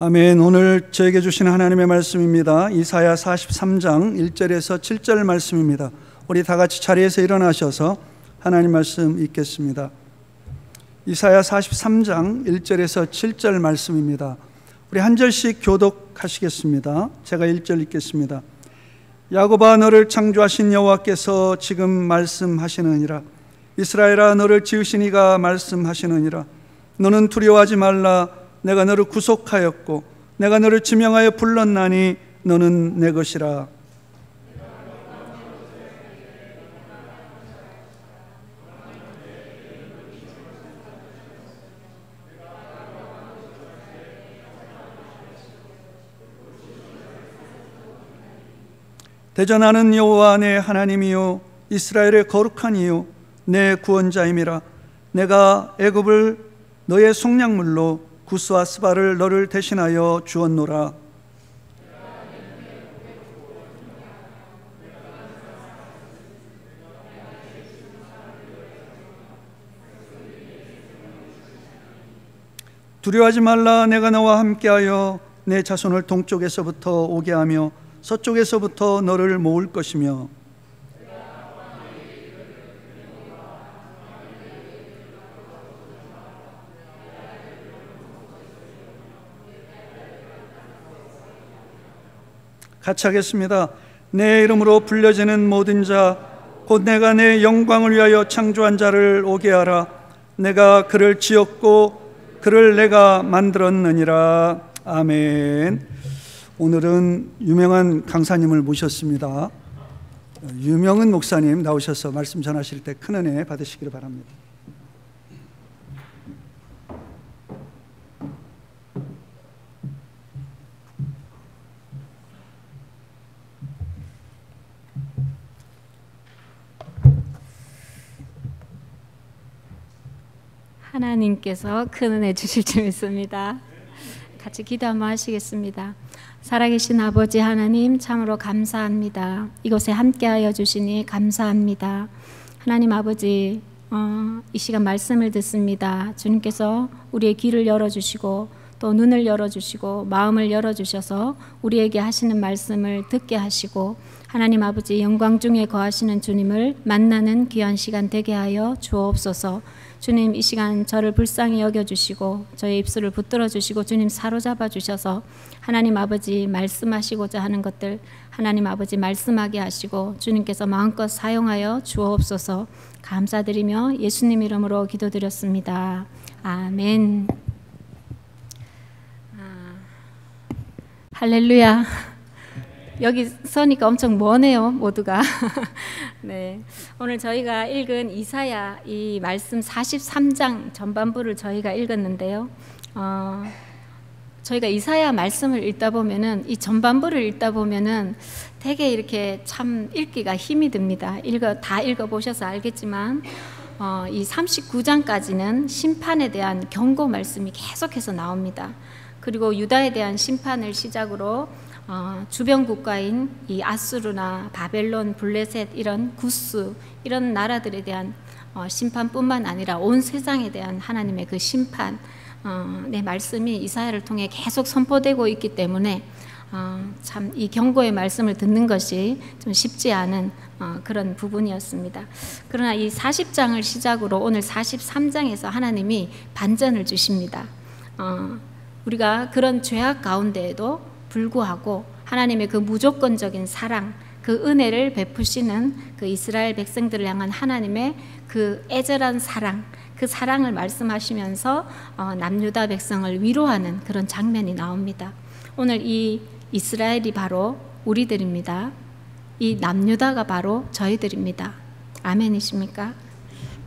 아멘. 오늘 저에게 주신 하나님의 말씀입니다. 이사야 43장 1절에서 7절 말씀입니다. 우리 다 같이 자리에서 일어나셔서 하나님 말씀 읽겠습니다. 이사야 43장 1절에서 7절 말씀입니다. 우리 한 절씩 교독하시겠습니다. 제가 1절 읽겠습니다. 야곱아, 너를 창조하신 여호와께서 지금 말씀하시느니라. 이스라엘아, 너를 지으신 이가 말씀하시느니라. 너는 두려워하지 말라. 내가 너를 구속하였고 내가 너를 지명하여 불렀나니 너는 내 것이라. 대전하는 여호와 내 하나님이요 이스라엘의 거룩한 이요 내 구원자임이라. 내가 애굽을 너의 속량물로 구스와 스바를 너를 대신하여 주었노라. 두려워하지 말라. 내가 너와 함께하여 내 자손을 동쪽에서부터 오게 하며 서쪽에서부터 너를 모을 것이며 같이 하겠습니다. 내 이름으로 불려지는 모든 자 곧 내가 내 영광을 위하여 창조한 자를 오게 하라. 내가 그를 지었고 그를 내가 만들었느니라. 아멘. 오늘은 유명한 강사님을 모셨습니다. 유명은 목사님 나오셔서 말씀 전하실 때 큰 은혜 받으시기를 바랍니다. 하나님께서 큰 은혜 주실 줄 믿습니다. 같이 기도 한번 하시겠습니다. 살아계신 아버지 하나님, 참으로 감사합니다. 이곳에 함께하여 주시니 감사합니다. 하나님 아버지, 이 시간 말씀을 듣습니다. 주님께서 우리의 귀를 열어주시고 또 눈을 열어주시고 마음을 열어주셔서 우리에게 하시는 말씀을 듣게 하시고 하나님 아버지, 영광 중에 거하시는 주님을 만나는 귀한 시간 되게 하여 주옵소서. 주님, 이 시간 저를 불쌍히 여겨주시고 저의 입술을 붙들어 주시고 주님 사로잡아 주셔서 하나님 아버지 말씀하시고자 하는 것들 하나님 아버지 말씀하게 하시고 주님께서 마음껏 사용하여 주옵소서. 감사드리며 예수님 이름으로 기도드렸습니다. 아멘. 할렐루야. 여기 서니까 엄청 머네요, 모두가. 네, 오늘 저희가 읽은 이사야 이 말씀 43장 전반부를 저희가 읽었는데요. 저희가 이사야 말씀을 읽다 보면은 이 전반부를 읽다 보면은 되게 이렇게 참 읽기가 힘이 듭니다. 다 읽어보셔서 알겠지만 이 39장까지는 심판에 대한 경고 말씀이 계속해서 나옵니다. 그리고 유다에 대한 심판을 시작으로 주변 국가인 이 아수르나 바벨론, 블레셋 이런 구스 이런 나라들에 대한 심판뿐만 아니라 온 세상에 대한 하나님의 그 심판 의 말씀이 이사야를 통해 계속 선포되고 있기 때문에 참 이 경고의 말씀을 듣는 것이 좀 쉽지 않은 그런 부분이었습니다. 그러나 이 40장을 시작으로 오늘 43장에서 하나님이 반전을 주십니다. 우리가 그런 죄악 가운데에도 불구하고 하나님의 그 무조건적인 사랑, 그 은혜를 베푸시는 그 이스라엘 백성들을 향한 하나님의 그 애절한 사랑, 그 사랑을 말씀하시면서 남유다 백성을 위로하는 그런 장면이 나옵니다. 오늘 이 이스라엘이 바로 우리들입니다. 이 남유다가 바로 저희들입니다. 아멘이십니까?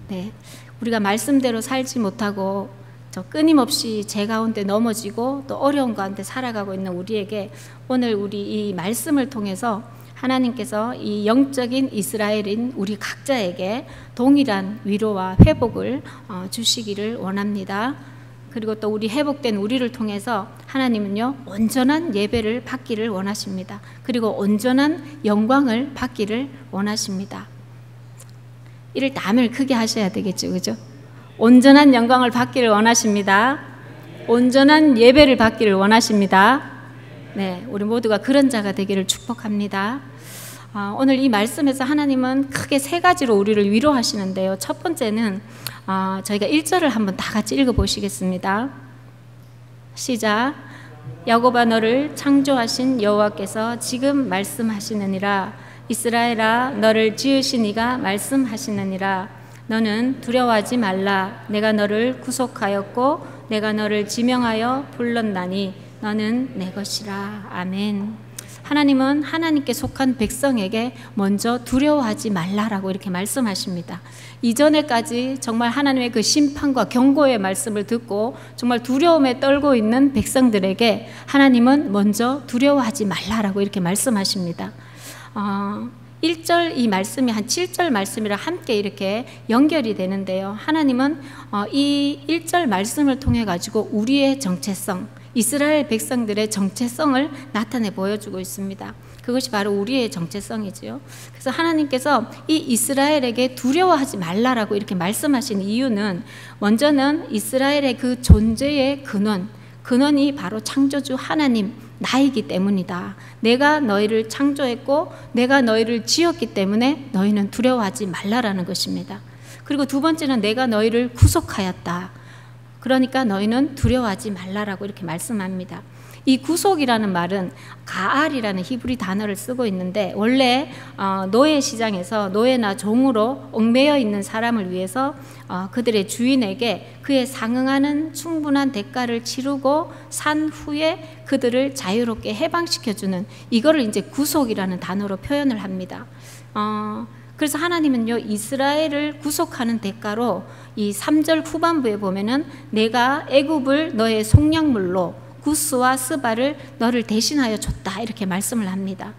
네, 우리가 말씀대로 살지 못하고 끊임없이 죄 가운데 넘어지고 또 어려운 가운데 살아가고 있는 우리에게 오늘 우리 이 말씀을 통해서 하나님께서 이 영적인 이스라엘인 우리 각자에게 동일한 위로와 회복을 주시기를 원합니다. 그리고 또 우리 회복된 우리를 통해서 하나님은요 온전한 예배를 받기를 원하십니다. 그리고 온전한 영광을 받기를 원하십니다. 이를 담을 크게 하셔야 되겠죠, 그죠? 온전한 영광을 받기를 원하십니다. 온전한 예배를 받기를 원하십니다. 네, 우리 모두가 그런 자가 되기를 축복합니다. 오늘 이 말씀에서 하나님은 크게 세 가지로 우리를 위로하시는데요. 첫 번째는 저희가 1절을 한번 다 같이 읽어보시겠습니다. 시작. 야곱아, 너를 창조하신 여호와께서 지금 말씀하시느니라. 이스라엘아, 너를 지으신 이가 말씀하시느니라. 너는 두려워하지 말라. 내가 너를 구속하였고 내가 너를 지명하여 불렀나니 너는 내 것이라. 아멘. 하나님은 하나님께 속한 백성에게 먼저 두려워하지 말라라고 이렇게 말씀하십니다. 이전에까지 정말 하나님의 그 심판과 경고의 말씀을 듣고 정말 두려움에 떨고 있는 백성들에게 하나님은 먼저 두려워하지 말라라고 이렇게 말씀하십니다. 1절 이 말씀이 한 7절 말씀이랑 함께 이렇게 연결이 되는데요. 하나님은 이 1절 말씀을 통해 가지고 우리의 정체성, 이스라엘 백성들의 정체성을 나타내 보여주고 있습니다. 그것이 바로 우리의 정체성이지요. 그래서 하나님께서 이 이스라엘에게 두려워하지 말라라고 이렇게 말씀하신 이유는 먼저는 이스라엘의 그 존재의 근원이 바로 창조주 하나님 나이기 때문이다. 내가 너희를 창조했고 내가 너희를 지었기 때문에 너희는 두려워하지 말라라는 것입니다. 그리고 두 번째는 내가 너희를 구속하였다. 그러니까 너희는 두려워하지 말라라고 이렇게 말씀합니다. 이 구속이라는 말은 가알이라는 히브리 단어를 쓰고 있는데 원래 노예 시장에서 노예나 종으로 얽매여 있는 사람을 위해서 그들의 주인에게 그에 상응하는 충분한 대가를 치르고 산 후에 그들을 자유롭게 해방시켜주는 이거를 이제 구속이라는 단어로 표현을 합니다. 그래서 하나님은요 이스라엘을 구속하는 대가로 이 3절 후반부에 보면은 내가 애굽을 너의 속량물로 구스와 스바를 너를 대신하여 줬다 이렇게 말씀을 합니다.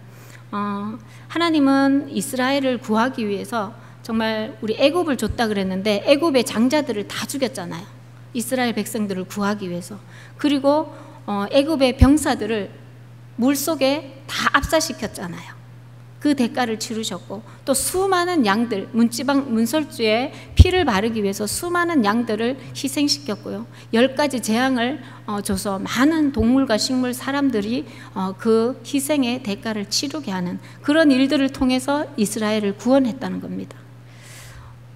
하나님은 이스라엘을 구하기 위해서 정말 우리 애굽을 줬다 그랬는데 애굽의 장자들을 다 죽였잖아요. 이스라엘 백성들을 구하기 위해서. 그리고 애굽의 병사들을 물속에 다 압사시켰잖아요. 그 대가를 치르셨고 또 수많은 양들 문설주에 피를 바르기 위해서 수많은 양들을 희생시켰고요. 10가지 재앙을 줘서 많은 동물과 식물 사람들이 그 희생의 대가를 치르게 하는 그런 일들을 통해서 이스라엘을 구원했다는 겁니다.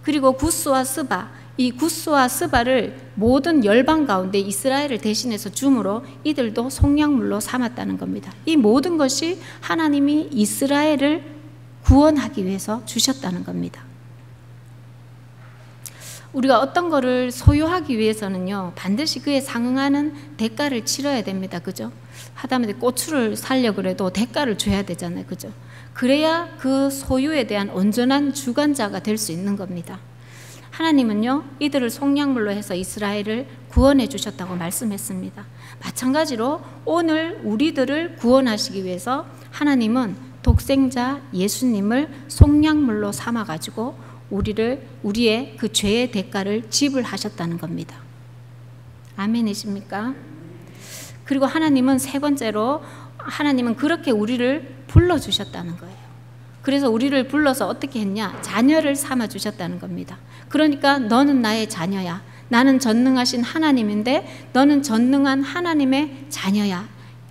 그리고 구스와 스바 이 구스와 스바를 모든 열방 가운데 이스라엘을 대신해서 줌으로 이들도 속량물로 삼았다는 겁니다. 이 모든 것이 하나님이 이스라엘을 구원하기 위해서 주셨다는 겁니다. 우리가 어떤 거를 소유하기 위해서는요 반드시 그에 상응하는 대가를 치러야 됩니다. 그죠? 하다못해 고추를 사려 그래도 대가를 줘야 되잖아요. 그죠? 그래야 그 소유에 대한 온전한 주관자가 될 수 있는 겁니다. 하나님은요 이들을 속량물로 해서 이스라엘을 구원해 주셨다고 말씀했습니다. 마찬가지로 오늘 우리들을 구원하시기 위해서 하나님은 독생자 예수님을 속량물로 삼아 가지고 우리의 그 죄의 대가를 지불하셨다는 겁니다. 아멘이십니까? 그리고 하나님은 세 번째로 하나님은 그렇게 우리를 불러주셨다는 거예요. 그래서 우리를 불러서 어떻게 했냐? 자녀를 삼아 주셨다는 겁니다. 그러니까 너는 나의 자녀야. 나는 전능하신 하나님인데 너는 전능한 하나님의 자녀야.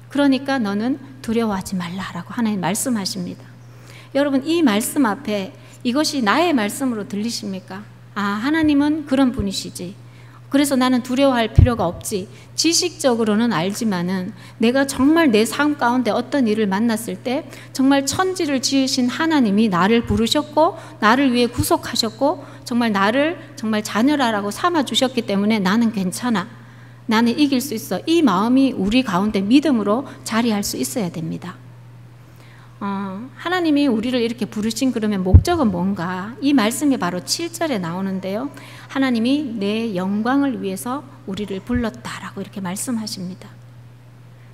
그러니까 너는 두려워하지 말라라고 하나님 말씀하십니다. 여러분 이 말씀 앞에 이것이 나의 말씀으로 들리십니까? 하나님은 그런 분이시지. 그래서 나는 두려워할 필요가 없지. 지식적으로는 알지만은 내가 정말 내 삶 가운데 어떤 일을 만났을 때 정말 천지를 지으신 하나님이 나를 부르셨고 나를 위해 구속하셨고 정말 나를 정말 자녀라고 삼아 주셨기 때문에 나는 괜찮아. 나는 이길 수 있어. 이 마음이 우리 가운데 믿음으로 자리할 수 있어야 됩니다. 하나님이 우리를 이렇게 부르신 그러면 목적은 뭔가? 이 말씀이 바로 7절에 나오는데요. 하나님이 내 영광을 위해서 우리를 불렀다라고 이렇게 말씀하십니다.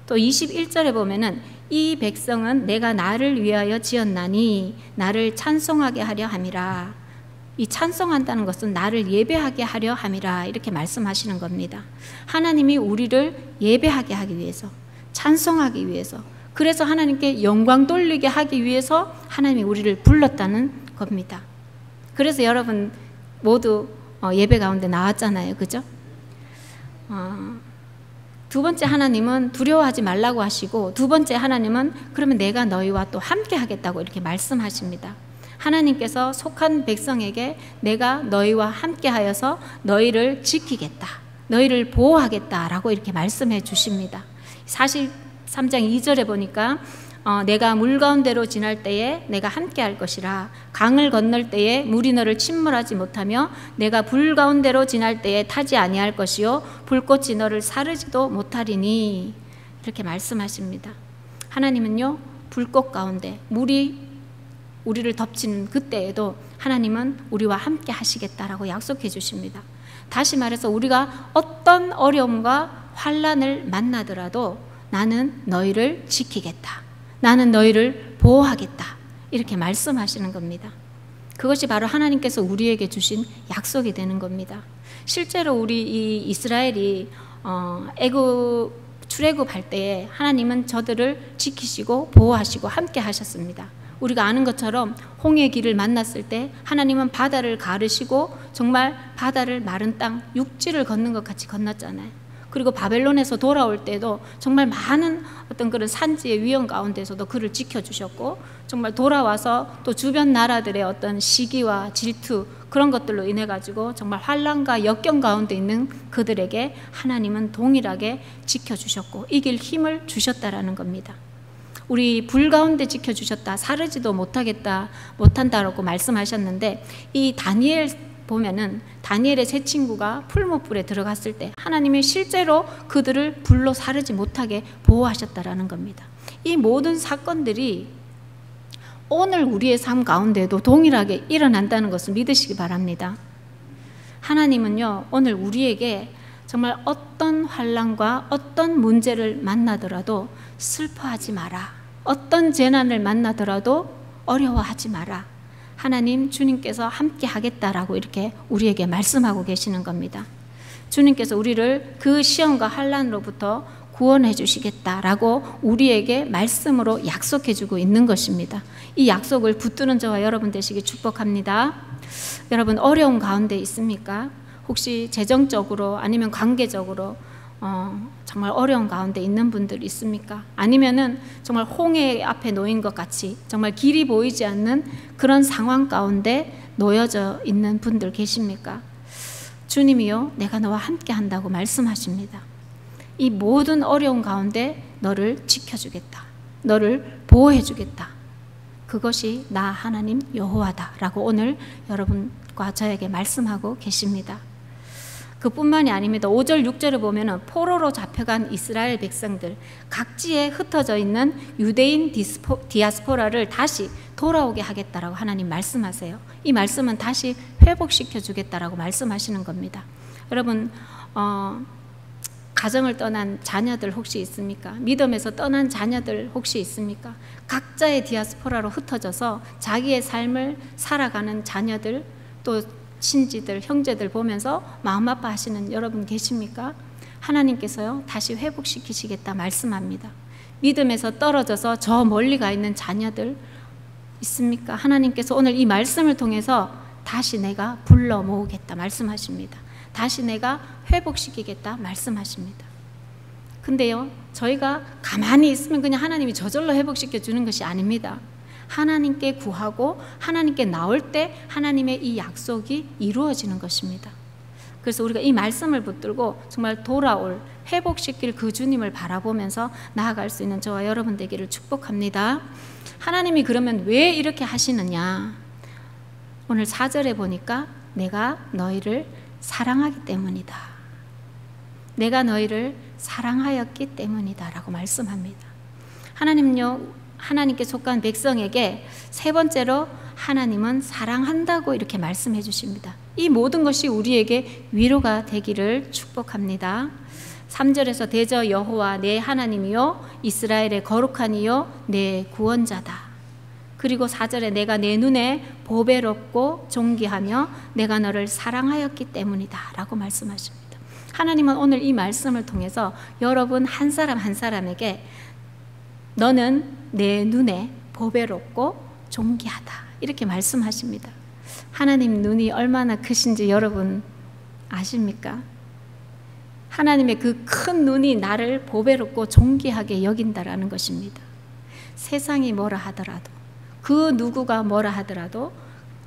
또 21절에 보면은 이 백성은 내가 나를 위하여 지었나니 나를 찬송하게 하려 함이라. 이 찬송한다는 것은 나를 예배하게 하려 함이라 이렇게 말씀하시는 겁니다. 하나님이 우리를 예배하게 하기 위해서, 찬송하기 위해서, 그래서 하나님께 영광 돌리게 하기 위해서 하나님이 우리를 불렀다는 겁니다. 그래서 여러분 모두 예배 가운데 나왔잖아요. 그죠? 두 번째 하나님은 두려워하지 말라고 하시고, 두 번째 하나님은 그러면 내가 너희와 또 함께 하겠다고 이렇게 말씀하십니다. 하나님께서 속한 백성에게 내가 너희와 함께 하여서 너희를 지키겠다, 너희를 보호하겠다라고 이렇게 말씀해 주십니다. 43장 2절에 보니까 내가 물 가운데로 지날 때에 내가 함께 할 것이라, 강을 건널 때에 물이 너를 침몰하지 못하며 내가 불 가운데로 지날 때에 타지 아니할 것이요 불꽃이 너를 사르지도 못하리니, 이렇게 말씀하십니다. 하나님은요, 불꽃 가운데 물이 우리를 덮치는 그때에도 하나님은 우리와 함께 하시겠다라고 약속해 주십니다. 다시 말해서 우리가 어떤 어려움과 환난을 만나더라도 나는 너희를 지키겠다, 나는 너희를 보호하겠다, 이렇게 말씀하시는 겁니다. 그것이 바로 하나님께서 우리에게 주신 약속이 되는 겁니다. 실제로 우리 이 이스라엘이 출애굽할 때에 하나님은 저들을 지키시고 보호하시고 함께 하셨습니다. 우리가 아는 것처럼 홍해 길을 만났을 때 하나님은 바다를 가르시고 정말 바다를 마른 땅, 육지를 걷는 것 같이 건넜잖아요. 그리고 바벨론에서 돌아올 때도 정말 많은 어떤 그런 산지의 위험 가운데서도 그를 지켜주셨고, 정말 돌아와서 또 주변 나라들의 어떤 시기와 질투, 그런 것들로 인해 가지고 정말 환난과 역경 가운데 있는 그들에게 하나님은 동일하게 지켜주셨고 이길 힘을 주셨다라는 겁니다. 우리 불 가운데 지켜주셨다, 사르지도 못한다라고 말씀하셨는데, 이 다니엘 보면은 다니엘의 세 친구가 풀무불에 들어갔을 때 하나님이 실제로 그들을 불로 사르지 못하게 보호하셨다라는 겁니다. 이 모든 사건들이 오늘 우리의 삶 가운데도 동일하게 일어난다는 것을 믿으시기 바랍니다. 하나님은요, 오늘 우리에게 정말 어떤 환난과 어떤 문제를 만나더라도 슬퍼하지 마라, 어떤 재난을 만나더라도 어려워하지 마라, 하나님 주님께서 함께 하겠다라고 이렇게 우리에게 말씀하고 계시는 겁니다. 주님께서 우리를 그 시험과 환난으로부터 구원해 주시겠다라고 우리에게 말씀으로 약속해 주고 있는 것입니다. 이 약속을 붙드는 저와 여러분 되시기 축복합니다. 여러분, 어려운 가운데 있습니까? 혹시 재정적으로 아니면 관계적으로 정말 어려운 가운데 있는 분들 있습니까? 아니면은 정말 홍해 앞에 놓인 것 같이 정말 길이 보이지 않는 그런 상황 가운데 놓여져 있는 분들 계십니까? 주님이요, 내가 너와 함께 한다고 말씀하십니다. 이 모든 어려운 가운데 너를 지켜주겠다, 너를 보호해주겠다, 그것이 나 하나님 여호와다라고 오늘 여러분과 저에게 말씀하고 계십니다. 그뿐만이 아닙니다. 5절 6절을 보면 포로로 잡혀간 이스라엘 백성들, 각지에 흩어져 있는 유대인 디아스포라를 다시 돌아오게 하겠다라고 하나님 말씀하세요. 이 말씀은 다시 회복시켜 주겠다라고 말씀하시는 겁니다. 여러분, 가정을 떠난 자녀들 혹시 있습니까? 믿음에서 떠난 자녀들 혹시 있습니까? 각자의 디아스포라로 흩어져서 자기의 삶을 살아가는 자녀들, 또 친지들, 형제들 보면서 마음 아파하시는 여러분 계십니까? 하나님께서요, 다시 회복시키시겠다 말씀합니다. 믿음에서 떨어져서 저 멀리 가 있는 자녀들 있습니까? 하나님께서 오늘 이 말씀을 통해서 다시 내가 불러 모으겠다 말씀하십니다. 다시 내가 회복시키겠다 말씀하십니다. 근데요, 저희가 가만히 있으면 그냥 하나님이 저절로 회복시켜 주는 것이 아닙니다. 하나님께 구하고 하나님께 나올 때 하나님의 이 약속이 이루어지는 것입니다. 그래서 우리가 이 말씀을 붙들고 정말 돌아올, 회복시킬 그 주님을 바라보면서 나아갈 수 있는 저와 여러분 되기를 축복합니다. 하나님이 그러면 왜 이렇게 하시느냐? 오늘 4절에 보니까 내가 너희를 사랑하기 때문이다, 내가 너희를 사랑하였기 때문이다 라고 말씀합니다. 하나님은요, 하나님께 속한 백성에게 세 번째로 하나님은 사랑한다고 이렇게 말씀해 주십니다. 이 모든 것이 우리에게 위로가 되기를 축복합니다. 3절에서 대저 여호와 내 하나님이요 이스라엘의 거룩한 이요 내 구원자다. 그리고 4절에 내가 내 눈에 보배롭고 존귀하며 내가 너를 사랑하였기 때문이다 라고 말씀하십니다. 하나님은 오늘 이 말씀을 통해서 여러분 한 사람 한 사람에게 너는 내 눈에 보배롭고 존귀하다 이렇게 말씀하십니다. 하나님 눈이 얼마나 크신지 여러분 아십니까? 하나님의 그 큰 눈이 나를 보배롭고 존귀하게 여긴다라는 것입니다. 세상이 뭐라 하더라도, 그 누구가 뭐라 하더라도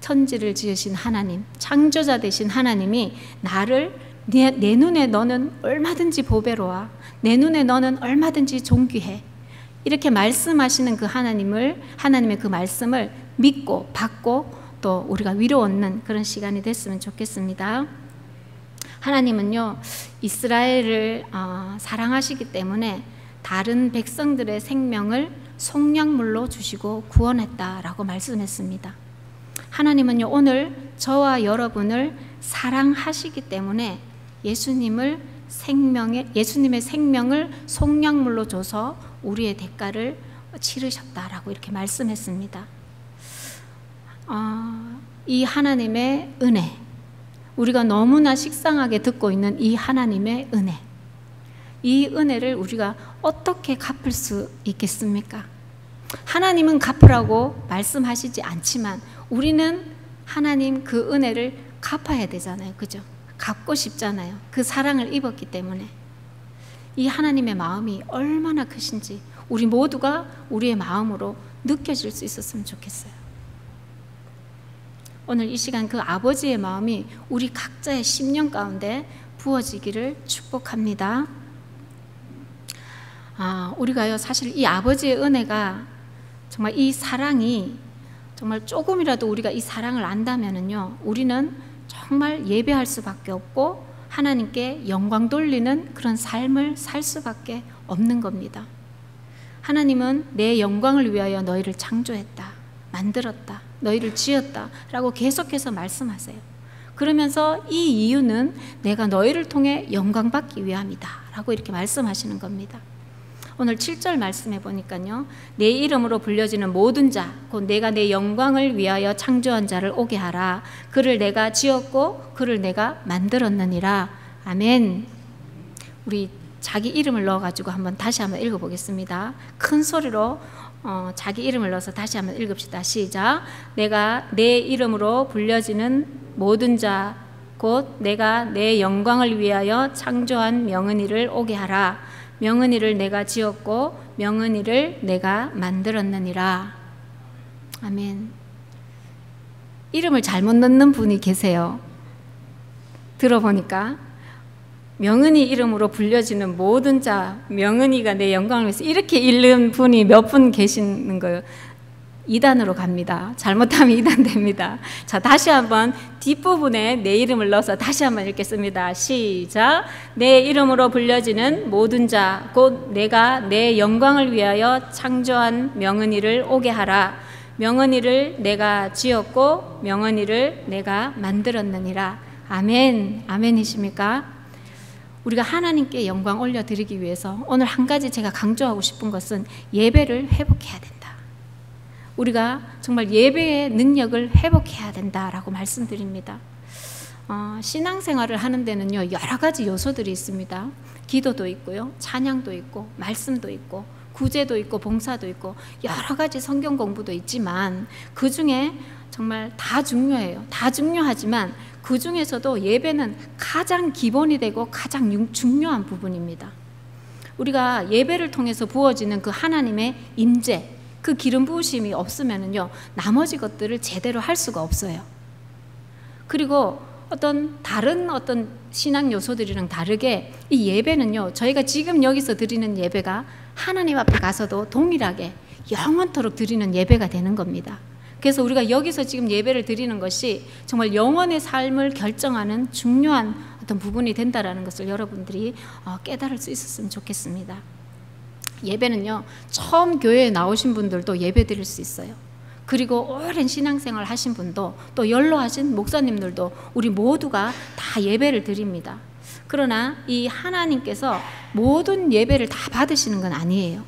천지를 지으신 하나님, 창조자 되신 하나님이 나를 내 눈에 너는 얼마든지 보배로워, 내 눈에 너는 얼마든지 존귀해, 이렇게 말씀하시는 그 하나님의 그 말씀을 믿고 받고 또 우리가 위로 얻는 그런 시간이 됐으면 좋겠습니다. 하나님은요, 이스라엘을 사랑하시기 때문에 다른 백성들의 생명을 속량물로 주시고 구원했다라고 말씀했습니다. 하나님은요, 오늘 저와 여러분을 사랑하시기 때문에 예수님의 생명을 속량물로 줘서 우리의 대가를 치르셨다라고 이렇게 말씀했습니다. 이 하나님의 은혜, 우리가 너무나 식상하게 듣고 있는 이 하나님의 은혜, 이 은혜를 우리가 어떻게 갚을 수 있겠습니까? 하나님은 갚으라고 말씀하시지 않지만 우리는 하나님 그 은혜를 갚아야 되잖아요. 그죠? 갚고 싶잖아요. 그 사랑을 입었기 때문에. 이 하나님의 마음이 얼마나 크신지 우리 모두가 우리의 마음으로 느껴질 수 있었으면 좋겠어요. 오늘 이 시간 그 아버지의 마음이 우리 각자의 심령 가운데 부어지기를 축복합니다. 우리가요, 사실 이 아버지의 은혜가 정말 이 사랑이 정말 조금이라도 우리가 이 사랑을 안다면은요, 우리는 정말 예배할 수밖에 없고 하나님께 영광 돌리는 그런 삶을 살 수밖에 없는 겁니다. 하나님은 내 영광을 위하여 너희를 창조했다, 만들었다, 너희를 지었다 라고 계속해서 말씀하세요. 그러면서 이 이유는 내가 너희를 통해 영광 받기 위함이다 라고 이렇게 말씀하시는 겁니다. 오늘 7절 말씀해 보니까요, 내 이름으로 불려지는 모든 자, 곧 내가 내 영광을 위하여 창조한 자를 오게 하라. 그를 내가 지었고 그를 내가 만들었느니라. 아멘. 우리 자기 이름을 넣어가지고 다시 한번 읽어보겠습니다. 큰 소리로 자기 이름을 넣어서 다시 한번 읽읍시다. 시작. 내가 내 이름으로 불려지는 모든 자, 곧 내가 내 영광을 위하여 창조한 명은이를 오게 하라. 명은이를 내가 지었고 명은이를 내가 만들었느니라. 아멘. 이름을 잘못 넣는 분이 계세요. 들어보니까 명은이 이름으로 불려지는 모든 자, 명은이가 내 영광을 위해서, 이렇게 읽는 분이 몇 분 계시는 거예요. 2단으로 갑니다. 잘못하면 2단 됩니다. 자, 다시 한번 뒷부분에 내 이름을 넣어서 다시 한번 읽겠습니다. 시작. 내 이름으로 불려지는 모든 자, 곧 내가 내 영광을 위하여 창조한 명은이를 오게 하라. 명은이를 내가 지었고 명은이를 내가 만들었느니라. 아멘. 아멘이십니까? 우리가 하나님께 영광 올려드리기 위해서 오늘 한 가지 제가 강조하고 싶은 것은 예배를 회복해야 된다. 우리가 정말 예배의 능력을 회복해야 된다라고 말씀드립니다. 신앙생활을 하는 데는요, 여러 가지 요소들이 있습니다. 기도도 있고요, 찬양도 있고, 말씀도 있고, 구제도 있고, 봉사도 있고, 여러 가지 성경 공부도 있지만 그 중에 정말 다 중요해요. 다 중요하지만 그 중에서도 예배는 가장 기본이 되고 가장 중요한 부분입니다. 우리가 예배를 통해서 부어지는 그 하나님의 임재, 그 기름 부으심이 없으면은요, 나머지 것들을 제대로 할 수가 없어요. 그리고 다른 신앙 요소들이랑 다르게 이 예배는요, 저희가 지금 여기서 드리는 예배가 하나님 앞에 가서도 동일하게 영원토록 드리는 예배가 되는 겁니다. 그래서 우리가 여기서 지금 예배를 드리는 것이 정말 영원의 삶을 결정하는 중요한 어떤 부분이 된다라는 것을 여러분들이 깨달을 수 있었으면 좋겠습니다. 예배는요, 처음 교회에 나오신 분들도 예배 드릴 수 있어요. 그리고 오랜 신앙생활 하신 분도, 또 연로하신 목사님들도, 우리 모두가 다 예배를 드립니다. 그러나 이 하나님께서 모든 예배를 다 받으시는 건 아니에요.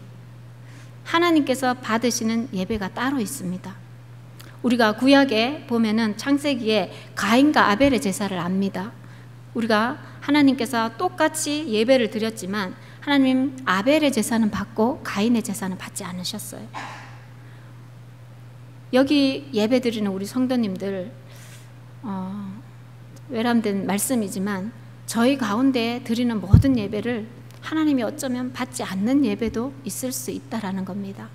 하나님께서 받으시는 예배가 따로 있습니다. 우리가 구약에 보면은 창세기에 가인과 아벨의 제사를 압니다. 우리가 하나님께서 똑같이 예배를 드렸지만 하나님 아벨의 제사는 받고 가인의 제사는 받지 않으셨어요. 여기 예배 드리는 우리 성도님들, 외람된 말씀이지만 저희 가운데 드리는 모든 예배를 하나님이 어쩌면 받지 않는 예배도 있을 수 있다라는 겁니다.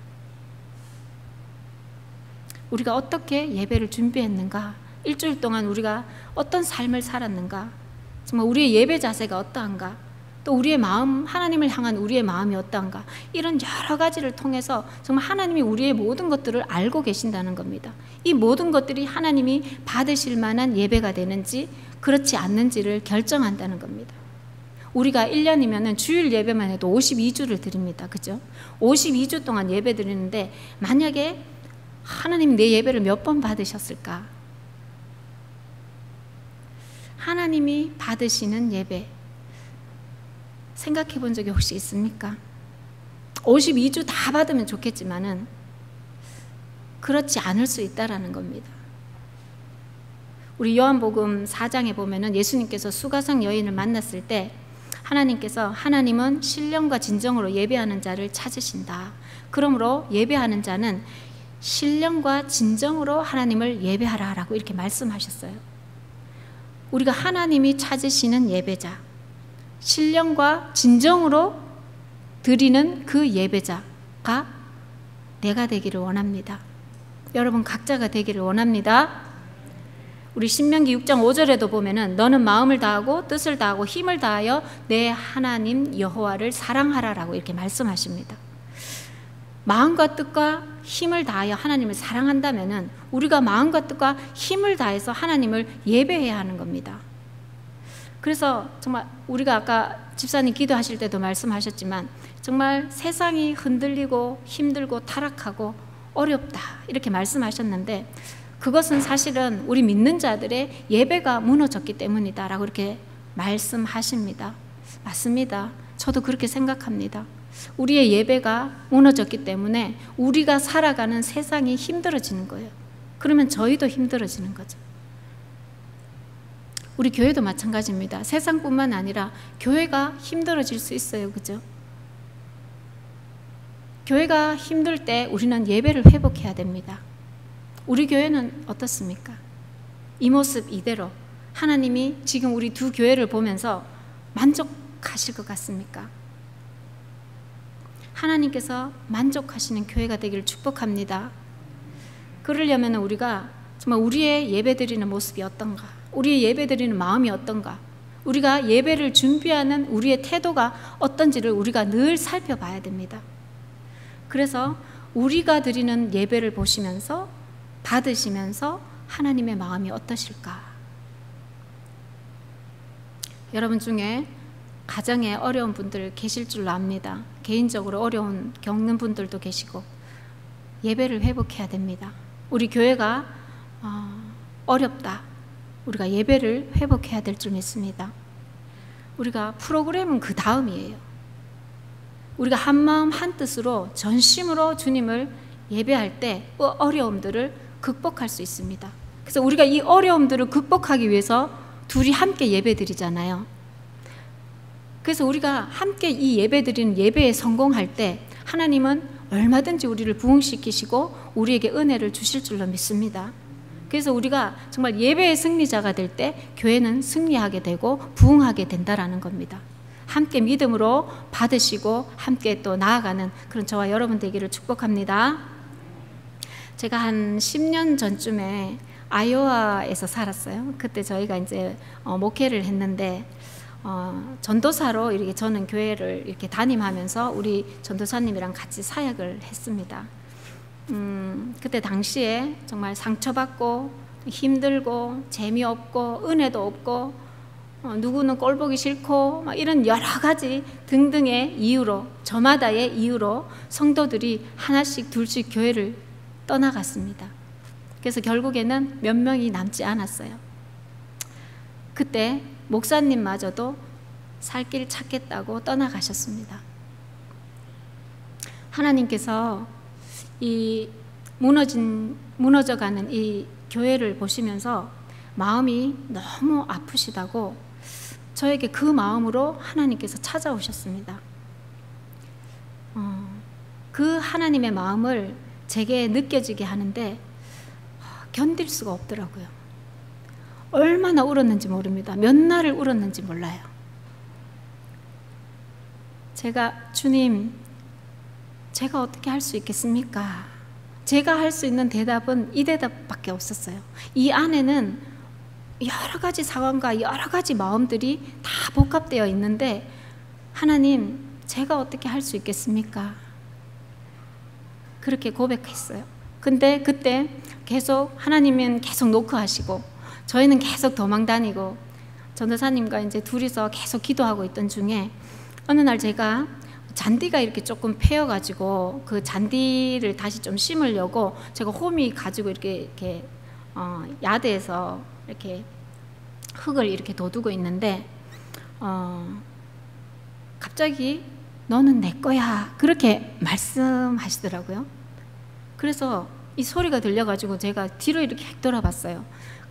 우리가 어떻게 예배를 준비했는가, 일주일 동안 우리가 어떤 삶을 살았는가, 정말 우리의 예배 자세가 어떠한가, 또 우리의 마음, 하나님을 향한 우리의 마음이 어떠한가, 이런 여러 가지를 통해서 정말 하나님이 우리의 모든 것들을 알고 계신다는 겁니다. 이 모든 것들이 하나님이 받으실 만한 예배가 되는지 그렇지 않는지를 결정한다는 겁니다. 우리가 1년이면 주일 예배만 해도 52주를 드립니다. 그죠? 52주 동안 예배 드리는데 만약에 하나님 내 예배를 몇 번 받으셨을까? 하나님이 받으시는 예배 생각해 본 적이 혹시 있습니까? 52주 다 받으면 좋겠지만은 그렇지 않을 수 있다라는 겁니다. 우리 요한복음 4장에 보면은 예수님께서 수가성 여인을 만났을 때 하나님은 신령과 진정으로 예배하는 자를 찾으신다. 그러므로 예배하는 자는 신령과 진정으로 하나님을 예배하라라고 이렇게 말씀하셨어요. 우리가 하나님이 찾으시는 예배자, 신령과 진정으로 드리는 그 예배자가 내가 되기를 원합니다. 여러분 각자가 되기를 원합니다. 우리 신명기 6장 5절에도 보면은 너는 마음을 다하고 뜻을 다하고 힘을 다하여 내 하나님 여호와를 사랑하라라고 이렇게 말씀하십니다. 마음과 뜻과 힘을 다하여 하나님을 사랑한다면은 우리가 마음과 뜻과 힘을 다해서 하나님을 예배해야 하는 겁니다. 그래서 정말 우리가 아까 집사님 기도하실 때도 말씀하셨지만 정말 세상이 흔들리고 힘들고 타락하고 어렵다 이렇게 말씀하셨는데 그것은 사실은 우리 믿는 자들의 예배가 무너졌기 때문이다라고 이렇게 말씀하십니다. 맞습니다. 저도 그렇게 생각합니다. 우리의 예배가 무너졌기 때문에 우리가 살아가는 세상이 힘들어지는 거예요. 그러면 저희도 힘들어지는 거죠. 우리 교회도 마찬가지입니다. 세상뿐만 아니라 교회가 힘들어질 수 있어요. 그죠? 교회가 힘들 때 우리는 예배를 회복해야 됩니다. 우리 교회는 어떻습니까? 이 모습 이대로 하나님이 지금 우리 두 교회를 보면서 만족하실 것 같습니까? 하나님께서 만족하시는 교회가 되기를 축복합니다. 그러려면 우리가 정말 우리의 예배드리는 모습이 어떤가, 우리의 예배드리는 마음이 어떤가, 우리가 예배를 준비하는 우리의 태도가 어떤지를 우리가 늘 살펴봐야 됩니다. 그래서 우리가 드리는 예배를 보시면서 받으시면서 하나님의 마음이 어떠실까? 여러분 중에 가정에 어려운 분들 계실 줄로 압니다. 개인적으로 어려운 겪는 분들도 계시고 예배를 회복해야 됩니다. 우리 교회가 어렵다. 우리가 예배를 회복해야 될 줄 믿습니다. 우리가 프로그램은 그 다음이에요. 우리가 한 마음 한 뜻으로 전심으로 주님을 예배할 때 어려움들을 극복할 수 있습니다. 그래서 우리가 이 어려움들을 극복하기 위해서 둘이 함께 예배드리잖아요. 그래서 우리가 함께 이 예배드리는 예배에 성공할 때 하나님은 얼마든지 우리를 부흥시키시고 우리에게 은혜를 주실 줄로 믿습니다. 그래서 우리가 정말 예배의 승리자가 될 때 교회는 승리하게 되고 부흥하게 된다라는 겁니다. 함께 믿음으로 받으시고 함께 또 나아가는 그런 저와 여러분 되기를 축복합니다. 제가 한 10년 전쯤에 아이오와에서 살았어요. 그때 저희가 이제 목회를 했는데 전도사로 이렇게 저는 교회를 이렇게 담임하면서 우리 전도사님이랑 같이 사역을 했습니다. 그때 당시에 정말 상처받고 힘들고 재미없고 은혜도 없고 누구는 꼴 보기 싫고 이런 여러 가지 등등의 이유로 저마다의 이유로 성도들이 하나씩 둘씩 교회를 떠나갔습니다. 그래서 결국에는 몇 명이 남지 않았어요. 그때 목사님마저도 살 길 찾겠다고 떠나가셨습니다. 하나님께서 이 무너져가는 이 교회를 보시면서 마음이 너무 아프시다고 저에게 그 마음으로 하나님께서 찾아오셨습니다. 그 하나님의 마음을 제게 느껴지게 하는데 견딜 수가 없더라고요. 얼마나 울었는지 모릅니다. 몇 날을 울었는지 몰라요. 제가 주님, 제가 어떻게 할 수 있겠습니까? 제가 할 수 있는 대답은 이 대답밖에 없었어요. 이 안에는 여러 가지 상황과 여러 가지 마음들이 다 복합되어 있는데, 하나님, 제가 어떻게 할 수 있겠습니까? 그렇게 고백했어요. 근데 그때 계속 하나님은 계속 노크하시고 저희는 계속 도망다니고 전도사님과 이제 둘이서 계속 기도하고 있던 중에 어느 날 제가 잔디가 이렇게 조금 패여가지고 그 잔디를 다시 좀 심으려고 제가 호미 가지고 이렇게 야대에서 이렇게 흙을 이렇게 돋우고 있는데 갑자기 너는 내 거야 그렇게 말씀하시더라고요. 그래서 이 소리가 들려가지고 제가 뒤로 이렇게 돌아봤어요.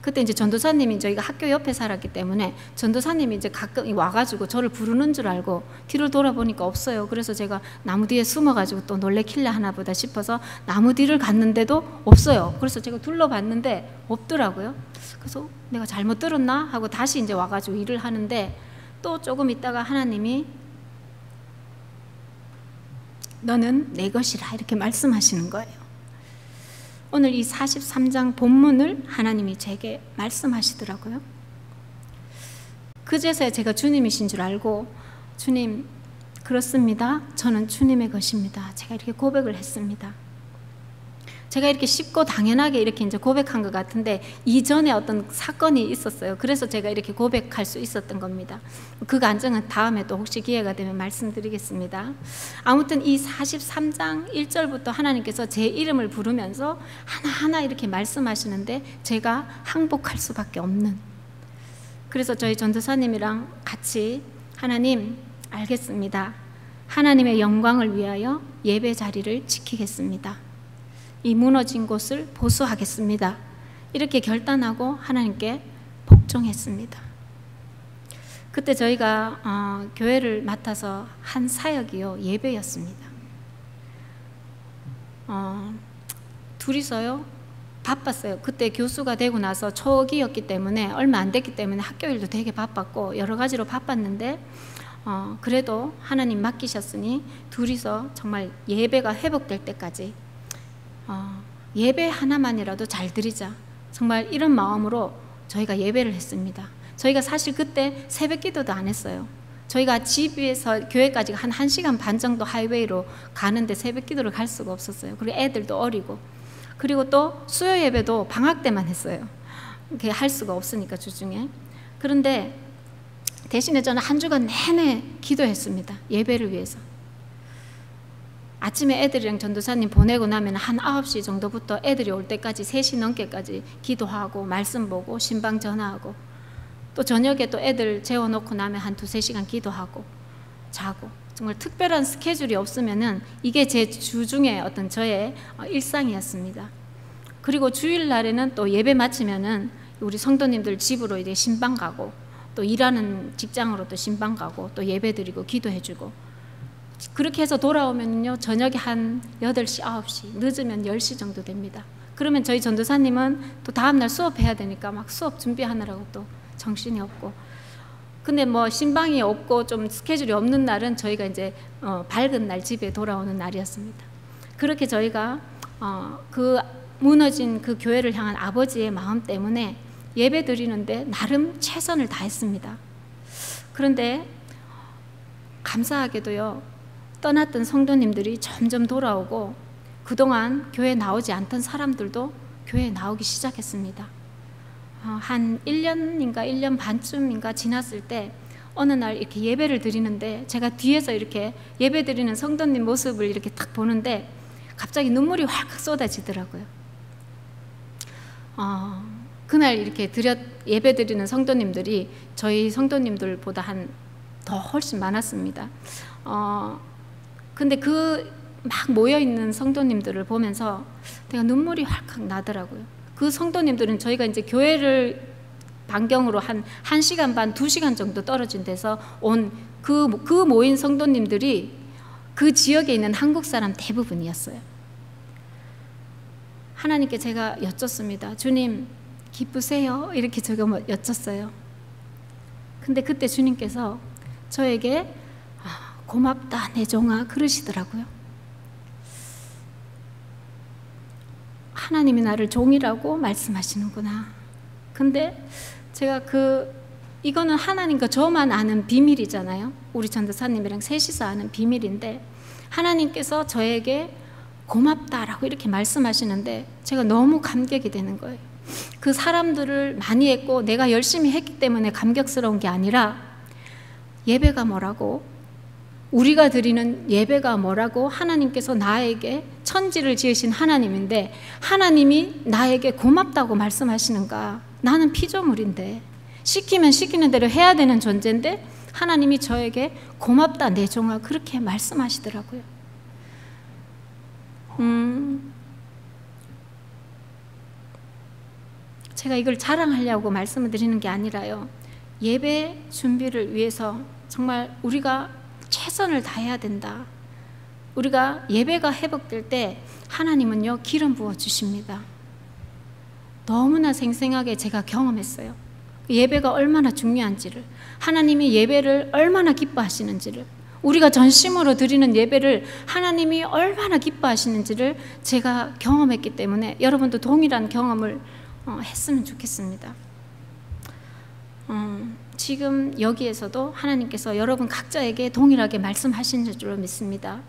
그때 이제 전도사님이 저희가 학교 옆에 살았기 때문에 전도사님이 이제 가끔 와가지고 저를 부르는 줄 알고 뒤를 돌아보니까 없어요. 그래서 제가 나무 뒤에 숨어가지고 또 놀래킬라 하나 보다 싶어서 나무 뒤를 갔는데도 없어요. 그래서 제가 둘러봤는데 없더라고요. 그래서 내가 잘못 들었나 하고 다시 이제 와가지고 일을 하는데 또 조금 있다가 하나님이 너는 내 것이라 이렇게 말씀하시는 거예요. 오늘 이 43장 본문을 하나님이 제게 말씀하시더라고요. 그제서야 제가 주님이신 줄 알고 주님, 그렇습니다. 저는 주님의 것입니다. 제가 이렇게 고백을 했습니다. 제가 이렇게 쉽고 당연하게 이렇게 이제 고백한 것 같은데 이전에 어떤 사건이 있었어요. 그래서 제가 이렇게 고백할 수 있었던 겁니다. 그 간증은 다음에 또 혹시 기회가 되면 말씀드리겠습니다. 아무튼 이 43장 1절부터 하나님께서 제 이름을 부르면서 하나하나 이렇게 말씀하시는데 제가 항복할 수밖에 없는, 그래서 저희 전도사님이랑 같이 하나님, 알겠습니다. 하나님의 영광을 위하여 예배 자리를 지키겠습니다. 이 무너진 곳을 보수하겠습니다. 이렇게 결단하고 하나님께 복종했습니다. 그때 저희가 교회를 맡아서 한 사역이요, 예배였습니다. 둘이서요 바빴어요. 그때 교수가 되고 나서 초기였기 때문에 얼마 안 됐기 때문에 학교 일도 되게 바빴고 여러 가지로 바빴는데 그래도 하나님 맡기셨으니 둘이서 정말 예배가 회복될 때까지 예배 하나만이라도 잘 드리자, 정말 이런 마음으로 저희가 예배를 했습니다. 저희가 사실 그때 새벽 기도도 안 했어요. 저희가 집에서 교회까지 한 1시간 반 정도 하이웨이로 가는데 새벽 기도를 갈 수가 없었어요. 그리고 애들도 어리고, 그리고 또 수요 예배도 방학 때만 했어요. 그게 할 수가 없으니까 주중에. 그런데 대신에 저는 한 주간 내내 기도했습니다. 예배를 위해서. 아침에 애들이랑 전도사님 보내고 나면 한 9시 정도부터 애들이 올 때까지 3시 넘게까지 기도하고 말씀 보고 신방 전화하고, 또 저녁에 또 애들 재워놓고 나면 한 2-3시간 기도하고 자고, 정말 특별한 스케줄이 없으면은 이게 제 주중에 어떤 저의 일상이었습니다. 그리고 주일날에는 또 예배 마치면은 우리 성도님들 집으로 이제 신방 가고, 또 일하는 직장으로 또 신방 가고, 또 예배 드리고 기도해주고, 그렇게 해서 돌아오면요 저녁에 한 8시, 9시, 늦으면 10시 정도 됩니다. 그러면 저희 전도사님은 또 다음날 수업해야 되니까 막 수업 준비하느라고 또 정신이 없고, 근데 뭐 신방이 없고 좀 스케줄이 없는 날은 저희가 이제 밝은 날 집에 돌아오는 날이었습니다. 그렇게 저희가 그 무너진 그 교회를 향한 아버지의 마음 때문에 예배 드리는데 나름 최선을 다했습니다. 그런데 감사하게도요, 떠났던 성도님들이 점점 돌아오고 그동안 교회에 나오지 않던 사람들도 교회에 나오기 시작했습니다. 한 1년인가 1년 반쯤인가 지났을 때 어느 날 이렇게 예배를 드리는데 제가 뒤에서 이렇게 예배 드리는 성도님 모습을 이렇게 딱 보는데 갑자기 눈물이 활칵 쏟아지더라고요. 그날 이렇게 예배 드리는 성도님들이 저희 성도님들보다 더 훨씬 많았습니다. 근데 그 막 모여있는 성도님들을 보면서 내가 눈물이 활칵 나더라고요. 그 성도님들은 저희가 이제 교회를 반경으로 한 1시간 반, 2시간 정도 떨어진 데서 온 그 모인 성도님들이 그 지역에 있는 한국 사람 대부분이었어요. 하나님께 제가 여쭙습니다. 주님, 기쁘세요? 이렇게 제가 여쭸어요. 근데 그때 주님께서 저에게 고맙다 내 종아 그러시더라고요. 하나님이 나를 종이라고 말씀하시는구나. 근데 제가 이거는 하나님과 저만 아는 비밀이잖아요. 우리 전도사님이랑 셋이서 아는 비밀인데 하나님께서 저에게 고맙다라고 이렇게 말씀하시는데 제가 너무 감격이 되는 거예요. 그 사람들을 많이 했고 내가 열심히 했기 때문에 감격스러운 게 아니라 예배가 뭐라고, 우리가 드리는 예배가 뭐라고, 하나님께서 나에게 천지를 지으신 하나님인데 하나님이 나에게 고맙다고 말씀하시는가. 나는 피조물인데 시키면 시키는 대로 해야 되는 존재인데 하나님이 저에게 고맙다 내 종아 그렇게 말씀하시더라고요. 제가 이걸 자랑하려고 말씀을 드리는 게 아니라요, 예배 준비를 위해서 정말 우리가 최선을 다해야 된다. 우리가 예배가 회복될 때 하나님은요 기름 부어 주십니다. 너무나 생생하게 제가 경험했어요. 예배가 얼마나 중요한지를, 하나님이 예배를 얼마나 기뻐하시는지를, 우리가 전심으로 드리는 예배를 하나님이 얼마나 기뻐하시는지를 제가 경험했기 때문에 여러분도 동일한 경험을 했으면 좋겠습니다. 지금 여기에서도 하나님께서 여러분 각자에게 동일하게 말씀하신 줄로 믿습니다.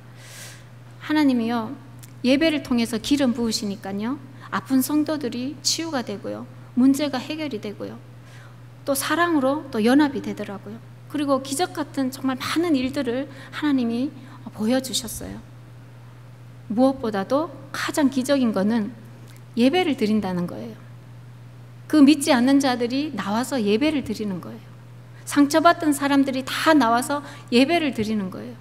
하나님이요 예배를 통해서 기름 부으시니까요 아픈 성도들이 치유가 되고요, 문제가 해결이 되고요, 또 사랑으로 또 연합이 되더라고요. 그리고 기적 같은 정말 많은 일들을 하나님이 보여주셨어요. 무엇보다도 가장 기적인 거는 예배를 드린다는 거예요. 그 믿지 않는 자들이 나와서 예배를 드리는 거예요. 상처받던 사람들이 다 나와서 예배를 드리는 거예요.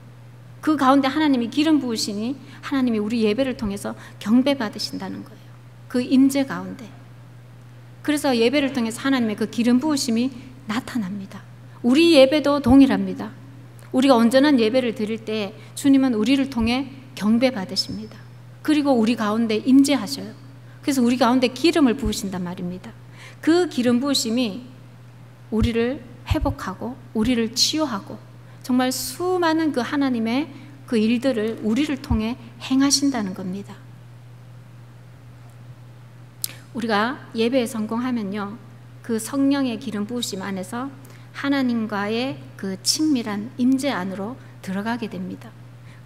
그 가운데 하나님이 기름 부으시니 하나님이 우리 예배를 통해서 경배받으신다는 거예요. 그 임재 가운데. 그래서 예배를 통해서 하나님의 그 기름 부으심이 나타납니다. 우리 예배도 동일합니다. 우리가 온전한 예배를 드릴 때 주님은 우리를 통해 경배받으십니다. 그리고 우리 가운데 임재하셔요. 그래서 우리 가운데 기름을 부으신단 말입니다. 그 기름 부으심이 우리를 회복하고 우리를 치유하고 정말 수많은 그 하나님의 그 일들을 우리를 통해 행하신다는 겁니다. 우리가 예배에 성공하면요 그 성령의 기름 부으심 안에서 하나님과의 그 친밀한 임재 안으로 들어가게 됩니다.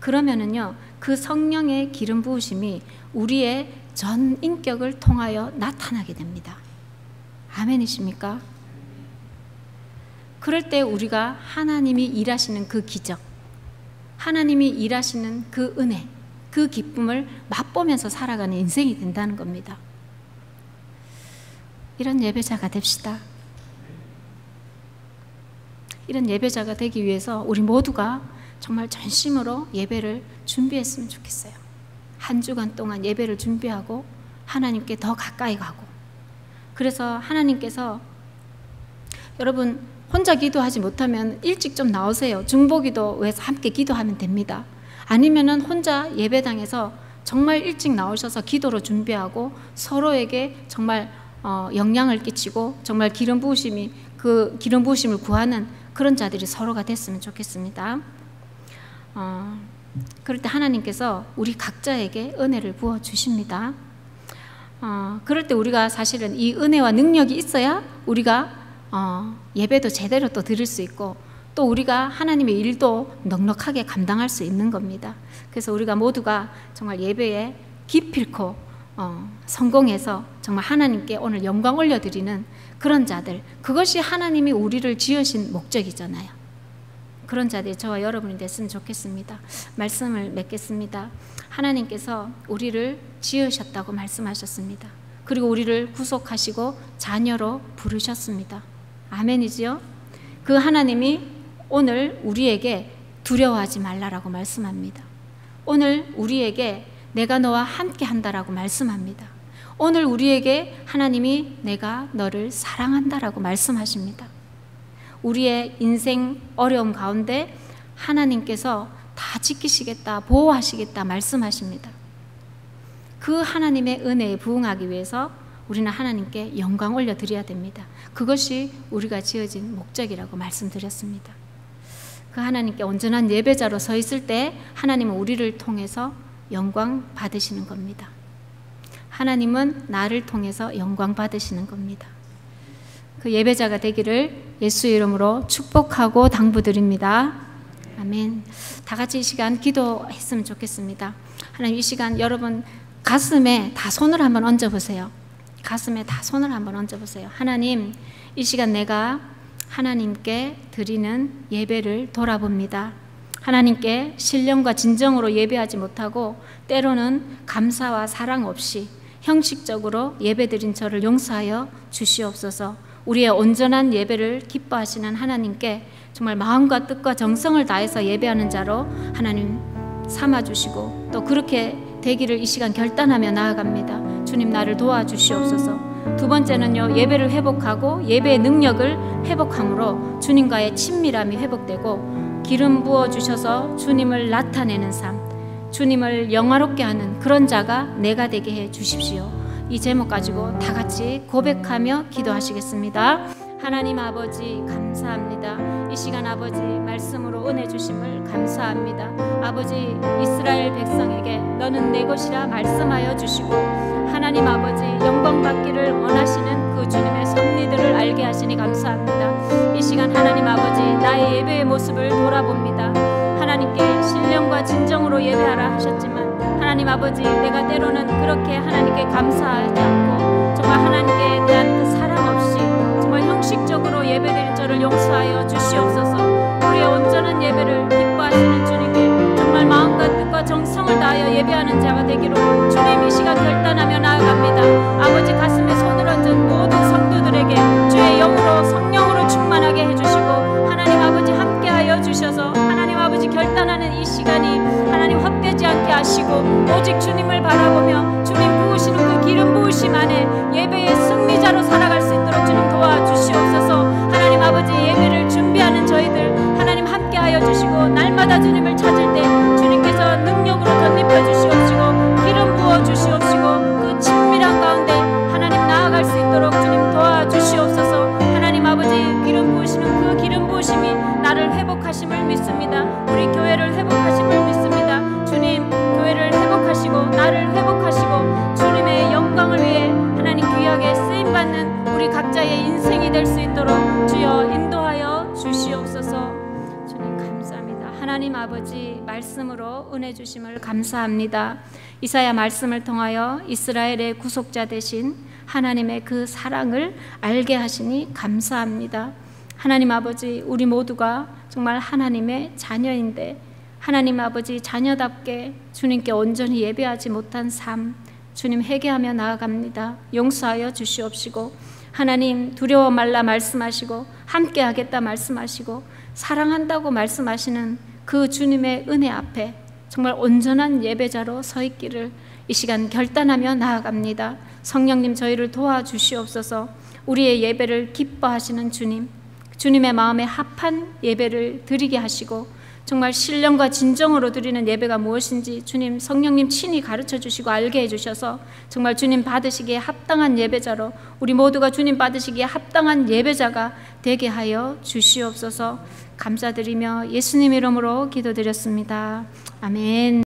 그러면은요 그 성령의 기름 부으심이 우리의 전 인격을 통하여 나타나게 됩니다. 아멘이십니까? 그럴 때 우리가 하나님이 일하시는 그 기적, 하나님이 일하시는 그 은혜, 그 기쁨을 맛보면서 살아가는 인생이 된다는 겁니다. 이런 예배자가 됩시다. 이런 예배자가 되기 위해서 우리 모두가 정말 전심으로 예배를 준비했으면 좋겠어요. 한 주간 동안 예배를 준비하고 하나님께 더 가까이 가고, 그래서 하나님께서 여러분 혼자 기도하지 못하면 일찍 좀 나오세요. 중보기도에서 함께 기도하면 됩니다. 아니면은 혼자 예배당에서 정말 일찍 나오셔서 기도로 준비하고 서로에게 정말 영향을 끼치고 정말 기름 부으심이 그 기름 부으심을 구하는 그런 자들이 서로가 됐으면 좋겠습니다. 그럴 때 하나님께서 우리 각자에게 은혜를 부어 주십니다. 그럴 때 우리가 사실은 이 은혜와 능력이 있어야 우리가 예배도 제대로 또 드릴 수 있고 또 우리가 하나님의 일도 넉넉하게 감당할 수 있는 겁니다. 그래서 우리가 모두가 정말 예배에 기필코 성공해서 정말 하나님께 오늘 영광 올려드리는 그런 자들, 그것이 하나님이 우리를 지으신 목적이잖아요. 그런 자들이 저와 여러분이 됐으면 좋겠습니다. 말씀을 맺겠습니다. 하나님께서 우리를 지으셨다고 말씀하셨습니다. 그리고 우리를 구속하시고 자녀로 부르셨습니다. 아멘이지요? 그 하나님이 오늘 우리에게 두려워하지 말라라고 말씀합니다. 오늘 우리에게 내가 너와 함께 한다라고 말씀합니다. 오늘 우리에게 하나님이 내가 너를 사랑한다라고 말씀하십니다. 우리의 인생 어려움 가운데 하나님께서 다 지키시겠다, 보호하시겠다 말씀하십니다. 그 하나님의 은혜에 부응하기 위해서 우리는 하나님께 영광 올려드려야 됩니다. 그것이 우리가 지어진 목적이라고 말씀드렸습니다. 그 하나님께 온전한 예배자로 서 있을 때 하나님은 우리를 통해서 영광 받으시는 겁니다. 하나님은 나를 통해서 영광 받으시는 겁니다. 그 예배자가 되기를 예수의 이름으로 축복하고 당부드립니다. 아멘. 다 같이 이 시간 기도했으면 좋겠습니다. 하나님, 이 시간 여러분 가슴에 다 손을 한번 얹어보세요. 가슴에 다 손을 한번 얹어보세요. 하나님, 이 시간 내가 하나님께 드리는 예배를 돌아봅니다. 하나님께 신령과 진정으로 예배하지 못하고 때로는 감사와 사랑 없이 형식적으로 예배드린 저를 용서하여 주시옵소서. 우리의 온전한 예배를 기뻐하시는 하나님께 정말 마음과 뜻과 정성을 다해서 예배하는 자로 하나님 삼아주시고 또 그렇게 되기를 이 시간 결단하며 나아갑니다. 주님, 나를 도와주시옵소서. 두 번째는요, 예배를 회복하고 예배의 능력을 회복함으로 주님과의 친밀함이 회복되고 기름 부어주셔서 주님을 나타내는 삶, 주님을 영화롭게 하는 그런 자가 내가 되게 해 주십시오. 이 제목 가지고 다 같이 고백하며 기도하시겠습니다. 하나님 아버지 감사합니다. 이 시간 아버지 말씀으로 은혜 주심을 감사합니다. 아버지 이스라엘 백성에게 너는 내 것이라 말씀하여 주시고 하나님 아버지 영광 받기를 원하시는 그 주님의 섭리들을 알게 하시니 감사합니다. 이 시간 하나님 아버지 나의 예배의 모습을 돌아봅니다. 하나님께 신령과 진정으로 예배하라 하셨지만 하나님 아버지 내가 때로는 그렇게 하나님께 감사하지 않고 정말 하나님께 대한 그 사랑 없이 정말 형식적으로 예배드린 저를 용서하여 주시옵소서. 우리의 온전한 예배를 기뻐하시는 주님께 정말 마음과 뜻과 정성을 다하여 예배하는 자가 되기로 주님 이 시간 결단하며 나아갑니다. 아버지 가슴에 손을 얹은 모든 성도들에게 주의 영으로 성령으로 충만하게 해주시고 하나님 아버지 함께하여 주셔서 하나님 아버지 결단하는 이 시간이 하나님 헛되지 않게 하시고 오직 주님을 바라보며 주님 부으시는 그 기름 부으심 안에 예배의 승리자로 살아갈 수 있도록 주님 도와주시옵소서. 하나님 아버지 예배를 준비하는 저희들 하나님 함께하여 주시고 날마다 주님을 찾을 때 주님께서 능력으로 덧입혀 주시옵시고 기름 부어 주시옵시고 그 친밀한 가운데 하나님 나아갈 수 있도록 주님 도와주시옵소서. 하나님 아버지 기름 부으시는 그 기름 부으심이 나를 회복하심을 믿습니다. 우리 교회를 회복하심을 믿습니다. 주님 교회를 회복하시고 나를 회복하시고 주님의 영광을 위해 하나님 귀하게 쓰임받는 우리 각자의 인생이 될 수 있도록 주여 인도하여 주시옵소서. 주님 감사합니다. 하나님 아버지 말씀으로 은혜 주심을 감사합니다. 이사야 말씀을 통하여 이스라엘의 구속자 되신 하나님의 그 사랑을 알게 하시니 감사합니다. 하나님 아버지 우리 모두가 정말 하나님의 자녀인데 하나님 아버지 자녀답게 주님께 온전히 예배하지 못한 삶 주님 회개하며 나아갑니다. 용서하여 주시옵시고 하나님 두려워 말라 말씀하시고 함께 하겠다 말씀하시고 사랑한다고 말씀하시는 그 주님의 은혜 앞에 정말 온전한 예배자로 서 있기를 이 시간 결단하며 나아갑니다. 성령님 저희를 도와주시옵소서. 우리의 예배를 기뻐하시는 주님, 주님의 마음에 합한 예배를 드리게 하시고 정말 신령과 진정으로 드리는 예배가 무엇인지 주님 성령님 친히 가르쳐 주시고 알게 해주셔서 정말 주님 받으시기에 합당한 예배자로 우리 모두가 주님 받으시기에 합당한 예배자가 되게 하여 주시옵소서. 감사드리며 예수님 이름으로 기도드렸습니다. 아멘.